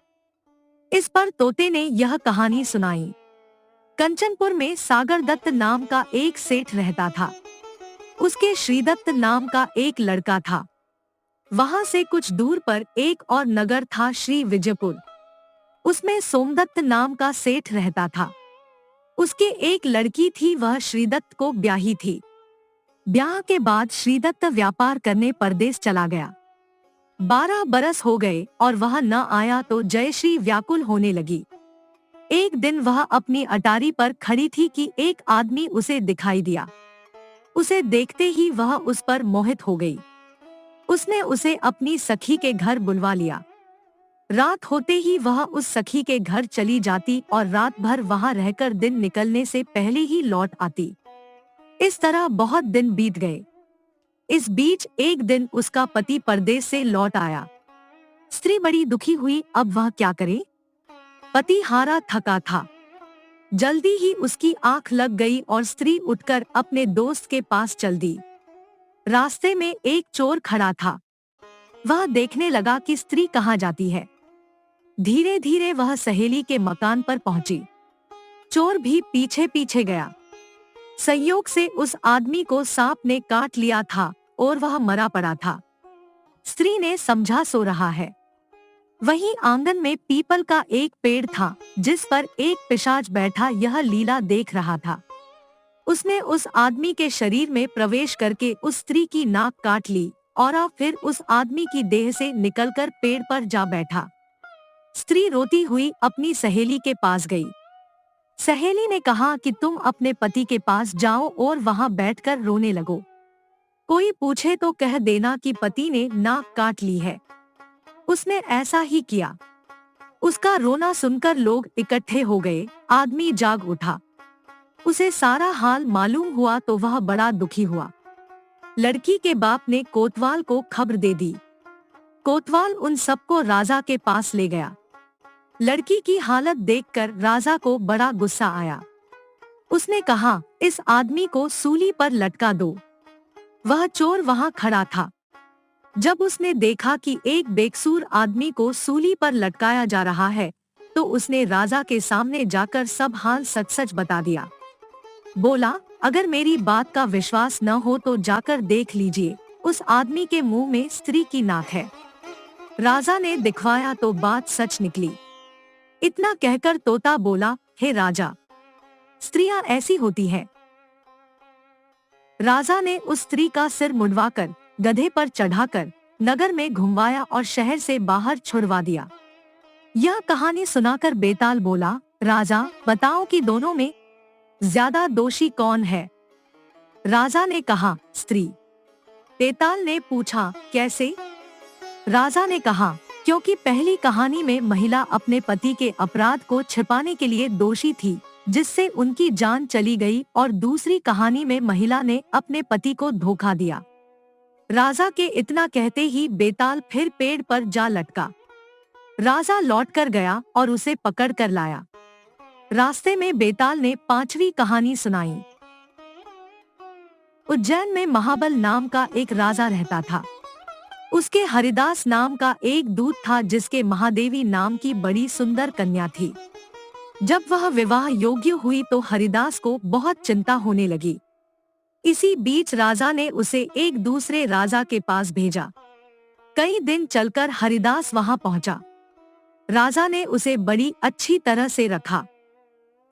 Speaker 1: इस पर तोते ने यह कहानी सुनाई। कंचनपुर में सागर दत्त नाम का एक सेठ रहता था। उसके श्रीदत्त नाम का एक लड़का था। वहां से कुछ दूर पर एक और नगर था, श्री विजयपुर। उसमें सोमदत्त नाम का सेठ रहता था। उसकी एक लड़की थी, वह श्रीदत्त को ब्याही थी। ब्याह के बाद श्रीदत्त व्यापार करने परदेश चला गया। 12 बरस हो गए और वह न आया तो जयश्री व्याकुल होने लगी। एक दिन वह अपनी अटारी पर खड़ी थी कि एक आदमी उसे दिखाई दिया। उसे देखते ही वह उस पर मोहित हो गई। उसने उसे अपनी सखी के घर बुलवा लिया। रात होते ही वह उस सखी के घर चली जाती और रात भर वहां रहकर दिन निकलने से पहले ही लौट आती। इस तरह बहुत दिन बीत गए। इस बीच एक दिन उसका पति परदेश से लौट आया। स्त्री बड़ी दुखी हुई, अब वह क्या करे। पति हारा थका था। जल्दी ही उसकी आंख लग गई और स्त्री उठकर अपने दोस्त के पास चल दी। रास्ते में एक चोर खड़ा था। वह देखने लगा कि स्त्री कहाँ जाती है। धीरे धीरे वह सहेली के मकान पर पहुंची। चोर भी पीछे पीछे गया। संयोग से उस आदमी को सांप ने काट लिया था और वह मरा पड़ा था। स्त्री ने समझा सो रहा है। वहीं आंगन में पीपल का एक पेड़ था, जिस पर एक पिशाच बैठा यह लीला देख रहा था। उसने उस आदमी के शरीर में प्रवेश करके उस स्त्री की नाक काट ली और फिर उस आदमी की देह से निकलकर पेड़ पर जा बैठा। स्त्री रोती हुई अपनी सहेली के पास गई। सहेली ने कहा कि तुम अपने पति के पास जाओ और वहां बैठकर रोने लगो। कोई पूछे तो कह देना कि पति ने नाक काट ली है। उसने ऐसा ही किया। उसका रोना सुनकर लोग इकट्ठे हो गए। आदमी जाग उठा। उसे सारा हाल मालूम हुआ तो वह बड़ा दुखी हुआ। लड़की के बाप ने कोतवाल को खबर दे दी। कोतवाल उन सबको राजा के पास ले गया। लड़की की हालत देखकर राजा को बड़ा गुस्सा आया। उसने कहा, इस आदमी को सूली पर लटका दो। वह चोर वहां खड़ा था। जब उसने देखा कि एक बेकसूर आदमी को सूली पर लटकाया जा रहा है, तो उसने राजा के सामने जाकर सब हाल सच सच बता दिया। बोला, अगर मेरी बात का विश्वास न हो तो जाकर देख लीजिए, उस आदमी के मुंह में स्त्री की नाक है। राजा ने दिखवाया तो बात सच निकली। इतना कहकर तोता बोला, हे राजा, स्त्रियां ऐसी होती हैं। राजा ने उस स्त्री का सिर मुंडवाकर गधे पर चढ़ाकर नगर में घुमवाया और शहर से बाहर छुड़वा दिया। यह कहानी सुनाकर बेताल बोला, राजा बताओ कि दोनों में ज्यादा दोषी कौन है? राजा ने कहा, स्त्री। बेताल ने पूछा, कैसे? राजा ने कहा, क्योंकि पहली कहानी में महिला अपने पति के अपराध को छिपाने के लिए दोषी थी, जिससे उनकी जान चली गई, और दूसरी कहानी में महिला ने अपने पति को धोखा दिया। राजा के इतना कहते ही बेताल फिर पेड़ पर जा लटका। राजा लौटकर गया और उसे पकड़ कर लाया। रास्ते में बेताल ने पांचवी कहानी सुनाई। उज्जैन में महाबल नाम का एक राजा रहता था। उसके हरिदास नाम का एक दूत था, जिसके महादेवी नाम की बड़ी सुंदर कन्या थी। जब वह विवाह योग्य हुई तो हरिदास को बहुत चिंता होने लगी। इसी बीच राजा ने उसे एक दूसरे राजा के पास भेजा। कई दिन चलकर हरिदास वहां पहुंचा। राजा ने उसे बड़ी अच्छी तरह से रखा।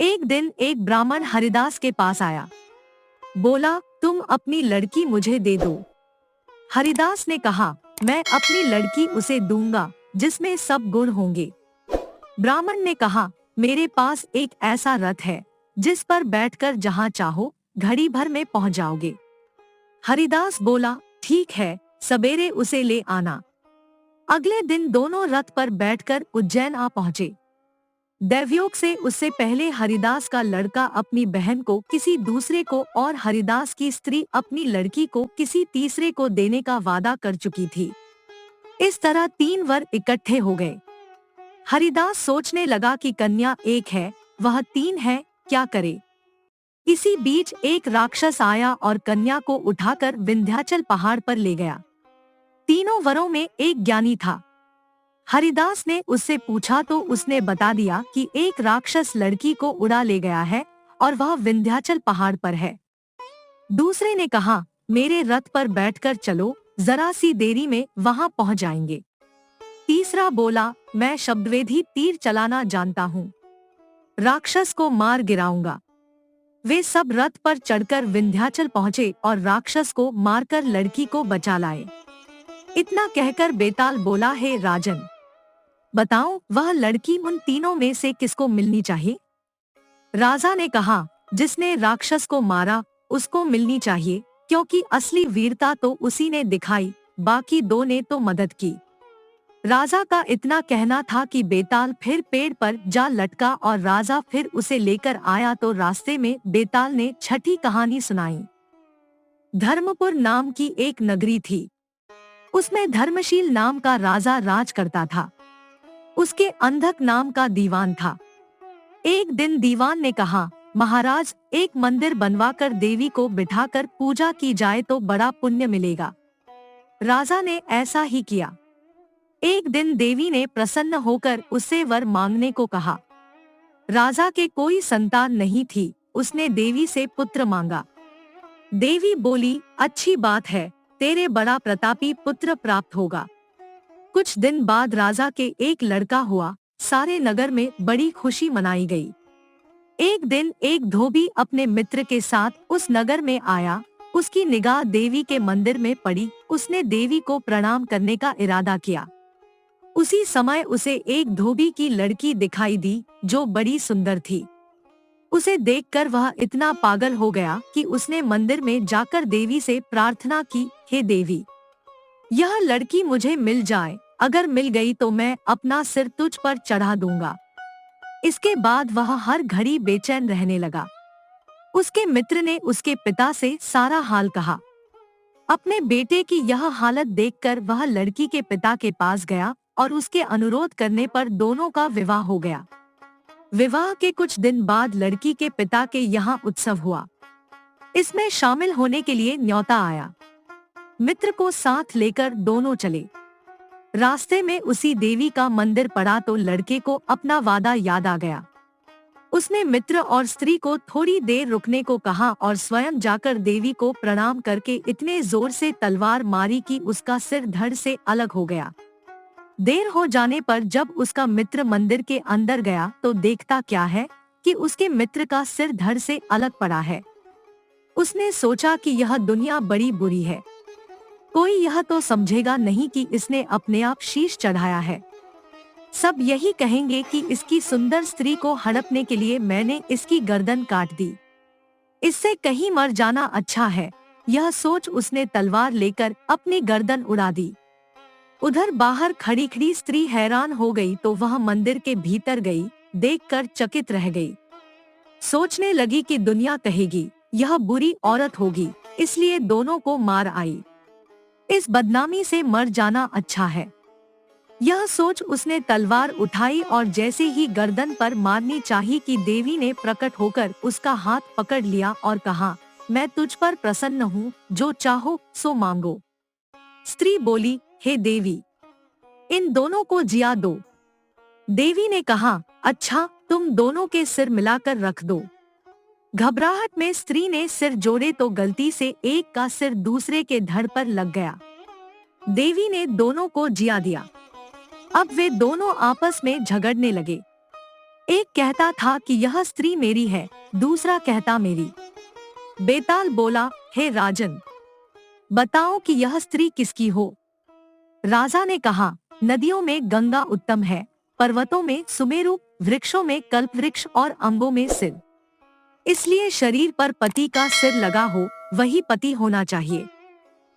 Speaker 1: एक दिन एक ब्राह्मण हरिदास के पास आया। बोला, तुम अपनी लड़की मुझे दे दो। हरिदास ने कहा, मैं अपनी लड़की उसे दूंगा जिसमें सब गुण होंगे। ब्राह्मण ने कहा, मेरे पास एक ऐसा रथ है जिस पर बैठकर जहां चाहो घड़ी भर में पहुंच जाओगे। हरिदास बोला, ठीक है, सवेरे उसे ले आना। अगले दिन दोनों रथ पर बैठकर उज्जैन आ पहुंचे। दैवयोग से उससे पहले हरिदास का लड़का अपनी बहन को किसी दूसरे को और हरिदास की स्त्री अपनी लड़की को किसी तीसरे को देने का वादा कर चुकी थी। इस तरह 3 वर इकट्ठे हो गए। हरिदास सोचने लगा कि कन्या एक है, वह 3 है, क्या करे। इसी बीच एक राक्षस आया और कन्या को उठाकर विंध्याचल पहाड़ पर ले गया। तीनों वरों में एक ज्ञानी था। हरिदास ने उससे पूछा तो उसने बता दिया कि एक राक्षस लड़की को उड़ा ले गया है और वह विंध्याचल पहाड़ पर है। दूसरे ने कहा, मेरे रथ पर बैठकर चलो, जरा सी देरी में वहां पहुंच जाएंगे। तीसरा बोला, मैं शब्दवेधी तीर चलाना जानता हूँ, राक्षस को मार गिराऊंगा। वे सब रथ पर चढ़कर विंध्याचल पहुँचे और राक्षस को मारकर लड़की को बचा लाए। इतना कहकर बेताल बोला, हे राजन, बताओ वह लड़की उन तीनों में से किसको मिलनी चाहिए? राजा ने कहा, जिसने राक्षस को मारा उसको मिलनी चाहिए, क्योंकि असली वीरता तो उसी ने दिखाई, बाकी 2 ने तो मदद की। राजा का इतना कहना था कि बेताल फिर पेड़ पर जा लटका और राजा फिर उसे लेकर आया तो रास्ते में बेताल ने छठी कहानी सुनाई। धर्मपुर नाम की एक नगरी थी। उसमें धर्मशील नाम का राजा राज करता था। उसके अंधक नाम का दीवान था। एक दिन दीवान ने कहा, महाराज, एक मंदिर बनवाकर देवी को बिठाकर पूजा की जाए तो बड़ा पुण्य मिलेगा। राजा ने ऐसा ही किया। एक दिन देवी ने प्रसन्न होकर उससे वर मांगने को कहा। राजा के कोई संतान नहीं थी, उसने देवी से पुत्र मांगा। देवी बोली, अच्छी बात है, तेरे बड़ा प्रतापी पुत्र प्राप्त होगा। कुछ दिन बाद राजा के एक लड़का हुआ। सारे नगर में बड़ी खुशी मनाई गई। एक दिन एक धोबी अपने मित्र के साथ उस नगर में आया। उसकी निगाह देवी के मंदिर में पड़ी। उसने देवी को प्रणाम करने का इरादा किया। उसी समय उसे एक धोबी की लड़की दिखाई दी जो बड़ी सुंदर थी। उसे देखकर वह इतना पागल हो गया कि उसने मंदिर में जाकर देवी से प्रार्थना की, हे देवी, यह लड़की मुझे मिल जाए, अगर मिल गई तो मैं अपना सिर तुझ पर चढ़ा दूंगा। इसके बाद वह हर घड़ी बेचैन रहने लगा। उसके मित्र ने उसके पिता से सारा हाल कहा। अपने बेटे की यह हालत देखकर वह लड़की के पिता के पास गया और उसके अनुरोध करने पर दोनों का विवाह हो गया। विवाह के कुछ दिन बाद लड़की के पिता के यहाँ उत्सव हुआ। इसमें शामिल होने के लिए न्योता आया। मित्र को साथ लेकर दोनों चले। रास्ते में उसी देवी का मंदिर पड़ा तो लड़के को अपना वादा याद आ गया। उसने मित्र और स्त्री को थोड़ी देर रुकने को कहा और स्वयं जाकर देवी को प्रणाम करके इतने जोर से तलवार मारी कि उसका सिर धड़ से अलग हो गया। देर हो जाने पर जब उसका मित्र मंदिर के अंदर गया तो देखता क्या है कि उसके मित्र का सिर धड़ से अलग पड़ा है। उसने सोचा कि यह दुनिया बड़ी बुरी है, कोई यह तो समझेगा नहीं कि इसने अपने आप शीश चढ़ाया है। सब यही कहेंगे कि इसकी सुंदर स्त्री को हड़पने के लिए मैंने इसकी गर्दन काट दी, इससे कहीं मर जाना अच्छा है। यह सोच उसने तलवार लेकर अपनी गर्दन उड़ा दी। उधर बाहर खड़ी खड़ी स्त्री हैरान हो गई तो वह मंदिर के भीतर गई, देखकर चकित रह गई। सोचने लगी कि दुनिया कहेगी यह बुरी औरत होगी, इसलिए दोनों को मार आई। इस बदनामी से मर जाना अच्छा है। यह सोच उसने तलवार उठाई और जैसे ही गर्दन पर मारनी चाही कि देवी ने प्रकट होकर उसका हाथ पकड़ लिया और कहा, मैं तुझ पर प्रसन्न हूँ, जो चाहो सो मांगो। स्त्री बोली, हे देवी, इन दोनों को जिया दो। देवी ने कहा, अच्छा, तुम दोनों के सिर मिलाकर रख दो। घबराहट में स्त्री ने सिर जोड़े तो गलती से एक का सिर दूसरे के धड़ पर लग गया। देवी ने दोनों को जिया दिया। अब वे दोनों आपस में झगड़ने लगे। एक कहता था कि यह स्त्री मेरी है, दूसरा कहता मेरी। बेताल बोला, हे राजन, बताओ कि यह स्त्री किसकी हो। राजा ने कहा, नदियों में गंगा उत्तम है, पर्वतों में सुमेरु, वृक्षों में कल्प वृक्ष और अम्बों में सिर। इसलिए शरीर पर पति का सिर लगा हो वही पति होना चाहिए।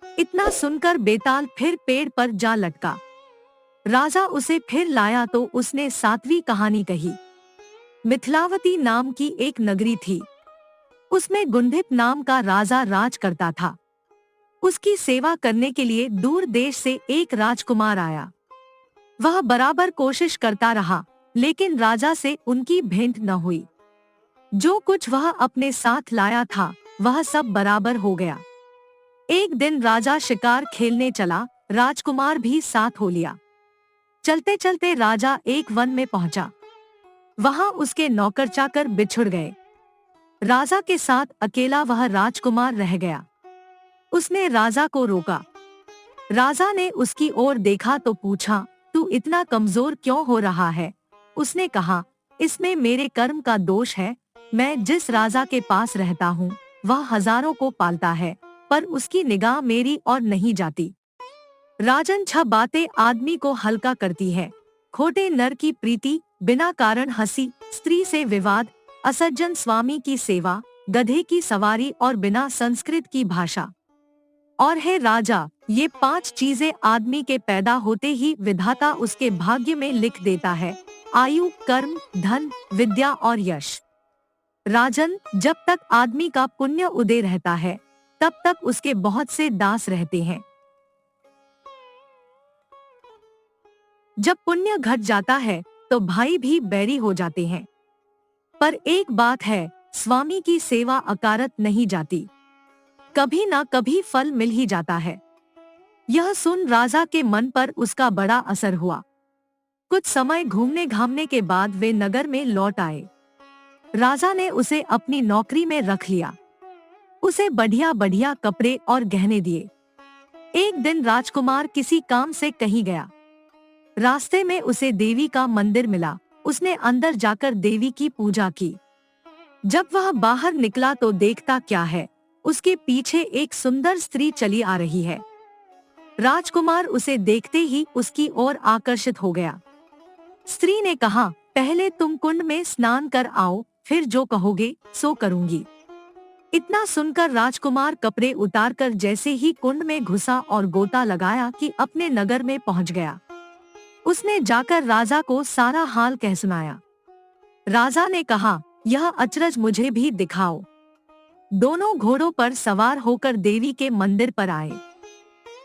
Speaker 1: इतना सुनकर बेताल फिर पेड़ पर जा लटका। राजा उसे फिर लाया तो उसने सातवीं कहानी कही। मिथिलावती नाम की एक नगरी थी, उसमें गुंधिप नाम का राजा राज करता था। उसकी सेवा करने के लिए दूर देश से एक राजकुमार आया। वह बराबर कोशिश करता रहा, लेकिन राजा से उनकी भेंट न हुई। जो कुछ वह अपने साथ लाया था वह सब बराबर हो गया। एक दिन राजा शिकार खेलने चला, राजकुमार भी साथ हो लिया। चलते चलते राजा एक वन में पहुंचा। वहां उसके नौकर चाकर बिछुड़ गए। राजा के साथ अकेला वह राजकुमार रह गया। उसने राजा को रोका। राजा ने उसकी ओर देखा तो पूछा, तू इतना कमजोर क्यों हो रहा है। उसने कहा, इसमें मेरे कर्म का दोष है। मैं जिस राजा के पास रहता हूँ वह हजारों को पालता है, पर उसकी निगाह मेरी और नहीं जाती। राजन, छह बातें आदमी को हल्का करती है। खोटे नर की प्रीति, बिना कारण हंसी, स्त्री से विवाद, असज्जन स्वामी की सेवा, गधे की सवारी और बिना संस्कृत की भाषा। और है राजा, ये 5 चीजें आदमी के पैदा होते ही विधाता उसके भाग्य में लिख देता है, आयु, कर्म, धन, विद्या और यश। राजन, जब तक आदमी का पुण्य उदय रहता है तब तक उसके बहुत से दास रहते हैं। जब पुण्य घट जाता है तो भाई भी बैरी हो जाते हैं। पर एक बात है, स्वामी की सेवा अकारत नहीं जाती, कभी ना कभी फल मिल ही जाता है। यह सुन राजा के मन पर उसका बड़ा असर हुआ। कुछ समय घूमने घामने के बाद वे नगर में लौट आए। राजा ने उसे अपनी नौकरी में रख लिया। उसे बढ़िया बढ़िया कपड़े और गहने दिए। एक दिन राजकुमार किसी काम से कहीं गया। रास्ते में उसे देवी का मंदिर मिला। उसने अंदर जाकर देवी की पूजा की। जब वह बाहर निकला तो देखता क्या है, उसके पीछे एक सुंदर स्त्री चली आ रही है। राजकुमार उसे देखते ही उसकी ओर आकर्षित हो गया। स्त्री ने कहा, पहले तुम कुंड में स्नान कर आओ, फिर जो कहोगे सो करूंगी। इतना सुनकर राजकुमार कपड़े उतारकर जैसे ही कुंड में घुसा और गोता लगाया कि अपने नगर में पहुंच गया। उसने जाकर राजा को सारा हाल कह सुनाया। राजा ने कहा, यह अचरज मुझे भी दिखाओ। दोनों घोड़ों पर सवार होकर देवी के मंदिर पर आए।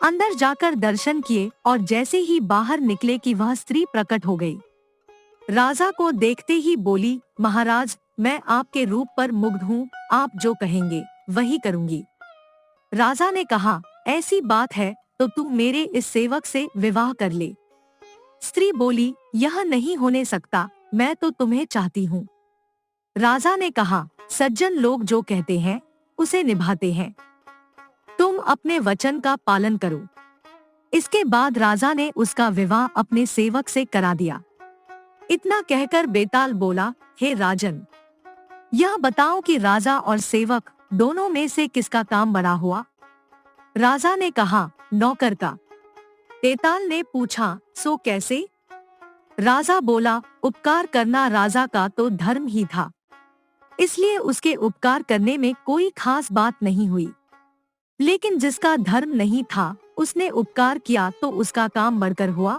Speaker 1: अंदर जाकर दर्शन किए और जैसे ही बाहर निकले कि वह स्त्री प्रकट हो गई। राजा को देखते ही बोली, महाराज, मैं आपके रूप पर मुग्ध हूँ, आप जो कहेंगे वही करूंगी। राजा ने कहा, ऐसी बात है तो तू मेरे इस सेवक से विवाह कर ले। स्त्री बोली, यह नहीं होने सकता, मैं तो तुम्हें चाहती हूँ। राजा ने कहा, सज्जन लोग जो कहते हैं उसे निभाते हैं, तुम अपने वचन का पालन करो। इसके बाद राजा ने उसका विवाह अपने सेवक से करा दिया। इतना कहकर बेताल बोला, हे राजन, यह बताओ कि राजा और सेवक दोनों में से किसका काम बड़ा हुआ? राजा ने कहा, नौकर का। बेताल ने पूछा, सो कैसे? राजा बोला, उपकार करना राजा का तो धर्म ही था, इसलिए उसके उपकार करने में कोई खास बात नहीं हुई। लेकिन जिसका धर्म नहीं था उसने उपकार किया तो उसका काम बढ़कर हुआ।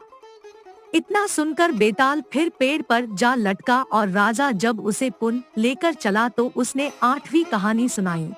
Speaker 1: इतना सुनकर बेताल फिर पेड़ पर जा लटका और राजा जब उसे पुन लेकर चला तो उसने 8वीं कहानी सुनाई।